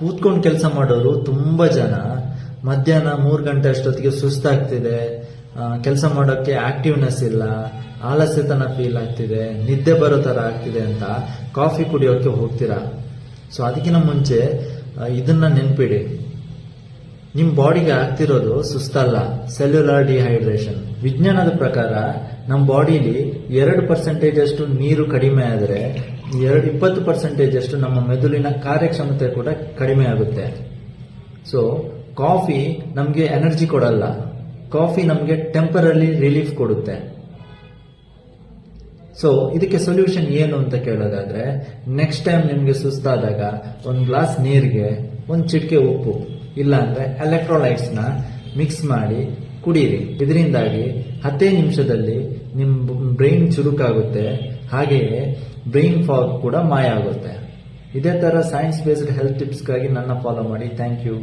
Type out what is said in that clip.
ಕೂತ್ಕೊಂಡು ಕೆಲಸ ಮಾಡೋರು ತುಂಬಾ ಜನ ಮಧ್ಯಾಹ್ನ 3 ಗಂಟೆ ಅಷ್ಟೊತ್ತಿಗೆ ಸುಸ್ತಾಗ್ತಿದೆ, ಕೆಲಸ ಮಾಡೋಕ್ಕೆ ಆಕ್ಟಿವ್ನೆಸ್ ಇಲ್ಲ, ಆಲಸ್ಯತನ ಫೀಲ್ ಆಗ್ತಿದೆ, ನಿದ್ದೆ ಬರೋ ತರ ಆಗ್ತಿದೆ ಅಂತ ಕಾಫಿ ಕುಡಿಯೋಕೆ ಹೋಗ್ತೀರಾ. ಸೊ ಅದಕ್ಕಿಂತ ಮುಂಚೆ ಇದನ್ನ ನೆನ್ಪಿಡಿ, ನಿಮ್ ಬಾಡಿಗೆ ಆಗ್ತಿರೋದು ಸುಸ್ತಲ್ಲ, ಸೆಲ್ಯುಲಾರ್ ಡಿಹೈಡ್ರೇಷನ್. ವಿಜ್ಞಾನದ ಪ್ರಕಾರ ನಮ್ಮ ಬಾಡಿಲಿ 2% ಅಷ್ಟು ನೀರು ಕಡಿಮೆ ಆದರೆ 20% ಅಷ್ಟು ನಮ್ಮ ಮೆದುಳಿನ ಕಾರ್ಯಕ್ಷಮತೆ ಕೂಡ ಕಡಿಮೆ ಆಗುತ್ತೆ. ಸೊ ಕಾಫಿ ನಮಗೆ ಎನರ್ಜಿ ಕೊಡಲ್ಲ, ಕಾಫಿ ನಮಗೆ ಟೆಂಪರರಿ ರಿಲೀಫ್ ಕೊಡುತ್ತೆ. ಸೊ ಇದಕ್ಕೆ ಸೊಲ್ಯೂಷನ್ ಏನು ಅಂತ ಕೇಳೋದಾದ್ರೆ, ನೆಕ್ಸ್ಟ್ ಟೈಮ್ ನಿಮ್ಗೆ ಸುಸ್ತಾದಾಗ 1 ಗ್ಲಾಸ್ ನೀರಿಗೆ 1 ಚಿಟಿಕೆ ಉಪ್ಪು ಇಲ್ಲ ಅಂದ್ರೆ ಎಲೆಕ್ಟ್ರೋಲೈಟ್ಸ್ ನ ಮಿಕ್ಸ್ ಮಾಡಿ ಕುಡೀರಿ. ಇದರಿಂದಾಗಿ 10 ನಿಮಿಷದಲ್ಲಿ ನಿಮ್ ಬ್ರೈನ್ ಚುರುಕಾಗುತ್ತೆ, ಹಾಗೆಯೇ ಬ್ರೈನ್ ಫಾಗ್ ಕೂಡ ಮಾಯ ಆಗುತ್ತೆ. ಇದೇ ತರ ಸೈನ್ಸ್ ಬೇಸ್ಡ್ ಹೆಲ್ತ್ ಟಿಪ್ಸ್ಗಾಗಿ ನನ್ನ ಫಾಲೋ ಮಾಡಿ. Thank you.